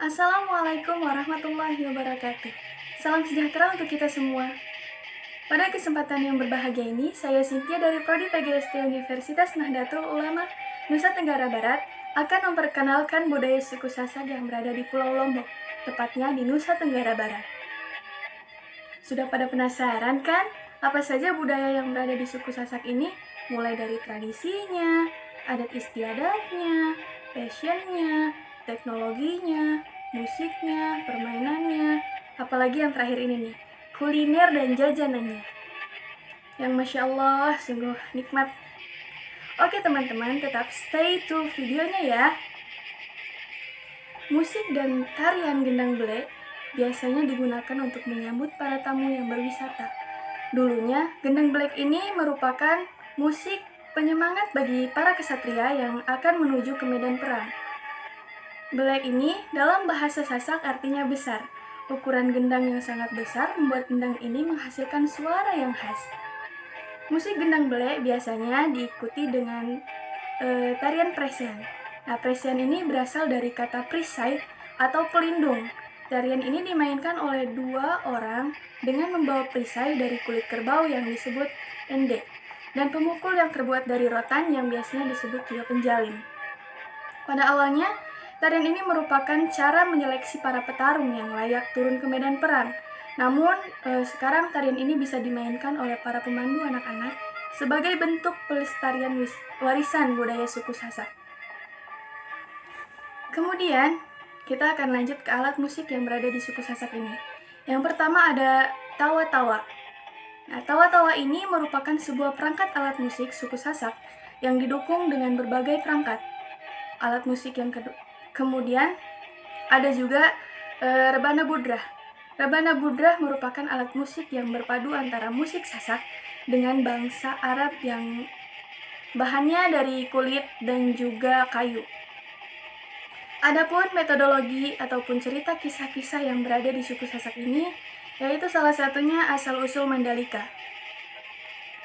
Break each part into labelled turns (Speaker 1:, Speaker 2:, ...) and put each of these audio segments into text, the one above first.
Speaker 1: Assalamualaikum warahmatullahi wabarakatuh. Salam sejahtera untuk kita semua. Pada kesempatan yang berbahagia ini, saya Cynthia dari Prodi PGST Universitas Nahdlatul Ulama, Nusa Tenggara Barat, akan memperkenalkan budaya suku Sasak yang berada di Pulau Lombok, tepatnya di Nusa Tenggara Barat. Sudah pada penasaran kan, apa saja budaya yang berada di suku Sasak ini? Mulai dari tradisinya, adat istiadatnya, fashionnya, teknologinya, musiknya, permainannya, apalagi yang terakhir ini nih, kuliner dan jajanannya. Yang Masya Allah, sungguh nikmat. Oke teman-teman, tetap stay to videonya ya. Musik dan tarian gendang belek biasanya digunakan untuk menyambut para tamu yang berwisata. Dulunya, gendang belek ini merupakan musik penyemangat bagi para kesatria yang akan menuju ke medan perang. Belek ini dalam bahasa Sasak artinya besar. Ukuran gendang yang sangat besar membuat gendang ini menghasilkan suara yang khas. Musik gendang belek biasanya diikuti dengan tarian presian. Nah, presian ini berasal dari kata perisai atau pelindung. Tarian ini dimainkan oleh dua orang dengan membawa perisai dari kulit kerbau yang disebut ende, dan pemukul yang terbuat dari rotan yang biasanya disebut juga penjalin. Pada awalnya, tarian ini merupakan cara menyeleksi para petarung yang layak turun ke medan perang. Namun, sekarang tarian ini bisa dimainkan oleh para pemandu anak-anak sebagai bentuk pelestarian warisan budaya suku Sasak. Kemudian, kita akan lanjut ke alat musik yang berada di suku Sasak ini. Yang pertama ada tawa-tawa. Nah, tawa-tawa ini merupakan sebuah perangkat alat musik suku Sasak yang didukung dengan berbagai perangkat alat musik yang kemudian ada juga rebana budrah. Rebana budrah merupakan alat musik yang berpadu antara musik Sasak dengan bangsa Arab yang bahannya dari kulit dan juga kayu. Adapun metodologi ataupun cerita kisah-kisah yang berada di suku Sasak ini, yaitu salah satunya asal-usul Mandalika.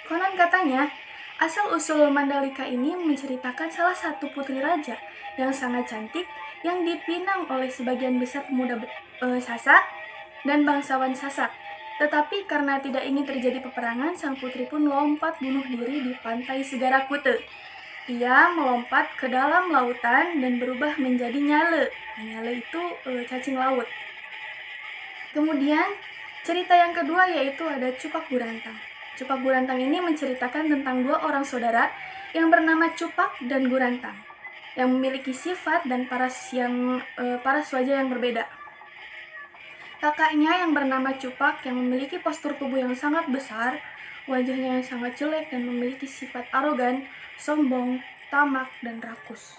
Speaker 1: Konon katanya, asal-usul Mandalika ini menceritakan salah satu putri raja yang sangat cantik yang dipinang oleh sebagian besar pemuda Sasak dan bangsawan Sasak. Tetapi karena tidak ingin terjadi peperangan, sang putri pun lompat bunuh diri di pantai Segara Kute. Ia melompat ke dalam lautan dan berubah menjadi nyale. Nyale itu cacing laut. Kemudian, cerita yang kedua yaitu ada Cupak Gurantang. Cupak Gurantang ini menceritakan tentang dua orang saudara yang bernama Cupak dan Gurantang, yang memiliki sifat dan paras wajah yang berbeda. Kakaknya yang bernama Cupak yang memiliki postur tubuh yang sangat besar, wajahnya yang sangat jelek dan memiliki sifat arogan, sombong, tamak, dan rakus.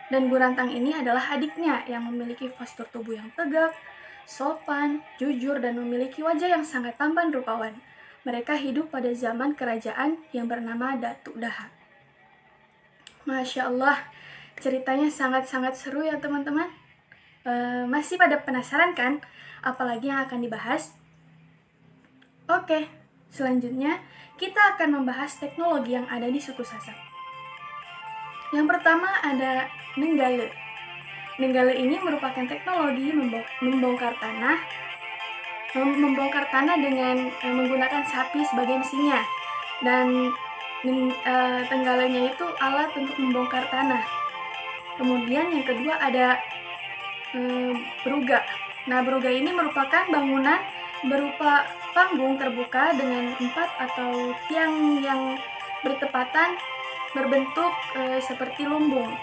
Speaker 1: Dan Gurantang ini adalah adiknya yang memiliki postur tubuh yang tegak, sopan, jujur, dan memiliki wajah yang sangat tampan rupawan. Mereka hidup pada zaman kerajaan yang bernama Datuk Daha. Masya Allah, ceritanya sangat-sangat seru ya teman-teman. Masih pada penasaran kan? Apalagi yang akan dibahas? Oke, selanjutnya kita akan membahas teknologi yang ada di suku Sasak. Yang pertama ada Nenggale. Nenggale ini merupakan teknologi membongkar tanah dengan menggunakan sapi sebagai mesinnya. Dan tenggalenya itu alat untuk membongkar tanah. Kemudian yang kedua ada beruga. Nah, beruga ini merupakan bangunan berupa panggung terbuka dengan 4 atau tiang yang bertepatan berbentuk seperti lumbung.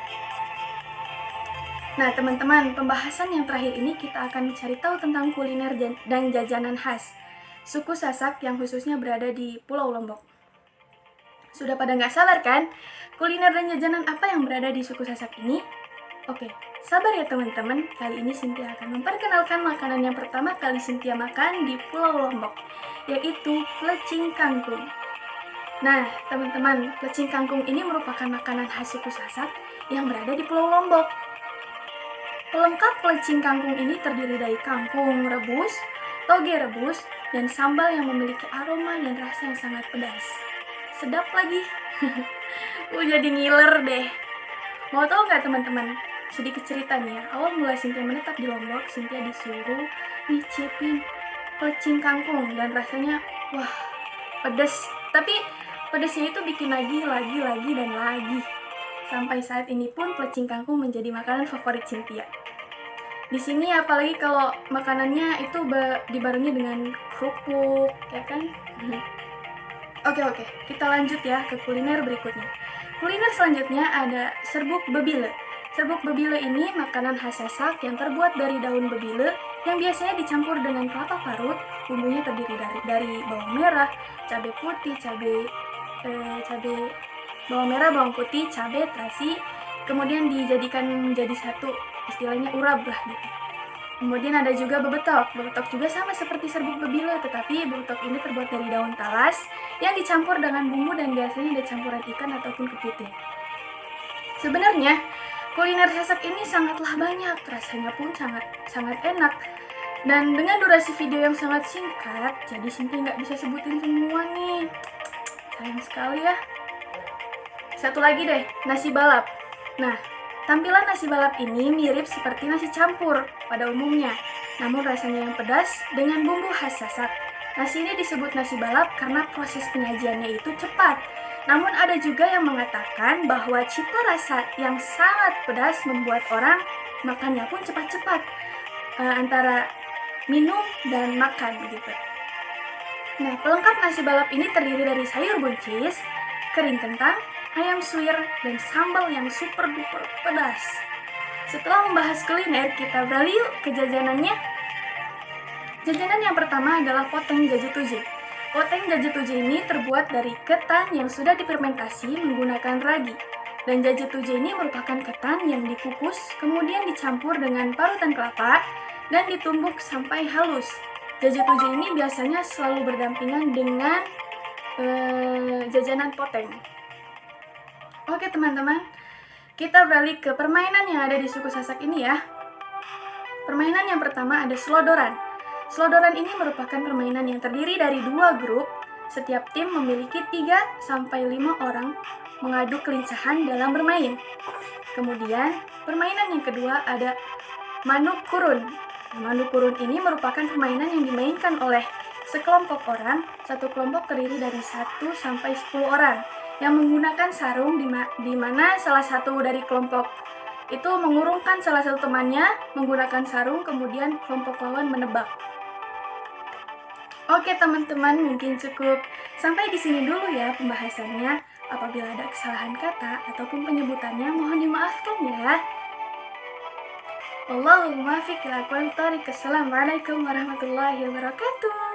Speaker 1: Nah, teman-teman, pembahasan yang terakhir ini kita akan mencari tahu tentang kuliner dan jajanan khas suku Sasak yang khususnya berada di Pulau Lombok. Sudah pada nggak sabar kan? Kuliner dan jajanan apa yang berada di suku Sasak ini? Oke, sabar ya teman-teman. Kali ini Cynthia akan memperkenalkan makanan yang pertama kali Cynthia makan di Pulau Lombok, yaitu plecing kangkung. Nah, teman-teman, plecing kangkung ini merupakan makanan khas suku Sasak yang berada di Pulau Lombok. Pelengkap plecing kangkung ini terdiri dari kangkung rebus, toge rebus, dan sambal yang memiliki aroma dan rasa yang sangat pedas. Sedap lagi. Jadi ngiler deh. Mau tahu nggak teman-teman? sedikit cerita nih ya. Awal mulai Cynthia menetap di Lombok, Cynthia disuruh nyicipin pelecing kangkung dan rasanya wah pedas. Tapi pedasnya itu bikin lagi dan lagi. Sampai saat ini pun pelecing kangkung menjadi makanan favorit Cynthia. Di sini apalagi kalau makanannya itu dibarengi dengan kerupuk, ya kan? Oke, kita lanjut ya ke kuliner berikutnya. Kuliner selanjutnya ada serbuk bebile. Serbuk bebile ini makanan khas Sasak yang terbuat dari daun bebile yang biasanya dicampur dengan kelapa parut. Bumbunya terdiri dari bawang merah, cabai putih, bawang merah, bawang putih, cabai, terasi, kemudian dijadikan menjadi satu, istilahnya urap lah gitu. Kemudian ada juga bebetok. Bebetok juga sama seperti serbuk bebile, tetapi bebetok ini terbuat dari daun talas yang dicampur dengan bumbu dan biasanya ada campuran ikan ataupun kepiting. Sebenarnya kuliner Sasak ini sangatlah banyak, rasanya pun sangat enak. Dan dengan durasi video yang sangat singkat, jadi Cynthia nggak bisa sebutin semua nih. Sayang sekali ya. Satu lagi deh, nasi balap. Nah, tampilan nasi balap ini mirip seperti nasi campur pada umumnya, namun rasanya yang pedas dengan bumbu khas Sasak. Nasi ini disebut nasi balap karena proses penyajiannya itu cepat. Namun ada juga yang mengatakan bahwa cita rasa yang sangat pedas membuat orang makannya pun cepat-cepat, antara minum dan makan begitu. Nah, pelengkap nasi balap ini terdiri dari sayur buncis, kering kentang, ayam suwir, dan sambal yang super duper pedas. Setelah membahas kuliner, kita beralih yuk ke jajanannya. Jajanan yang pertama adalah poteng jaje tuje. Poteng jaje tuje ini terbuat dari ketan yang sudah difermentasi menggunakan ragi. Dan jaje tuje ini merupakan ketan yang dikukus, kemudian dicampur dengan parutan kelapa, dan ditumbuk sampai halus. Jaje tuje ini biasanya selalu berdampingan dengan jajanan poteng. Oke teman-teman, kita beralih ke permainan yang ada di suku Sasak ini ya. Permainan yang pertama ada selodoran. Selodoran ini merupakan permainan yang terdiri dari 2 grup. Setiap tim memiliki 3-5 orang mengadu kelincahan dalam bermain. Kemudian, permainan yang kedua ada manuk kurun. Manuk kurun ini merupakan permainan yang dimainkan oleh sekelompok orang. Satu kelompok terdiri dari 1-10 orang yang menggunakan sarung di mana salah satu dari kelompok itu mengurungkan salah satu temannya menggunakan sarung, kemudian kelompok lawan menebak. Oke teman-teman, mungkin cukup sampai di sini dulu ya pembahasannya. Apabila ada kesalahan kata ataupun penyebutannya mohon dimaafkan ya. Wallahul muwaffiq ila aqwamit thoriq. Assalamualaikum warahmatullahi wabarakatuh.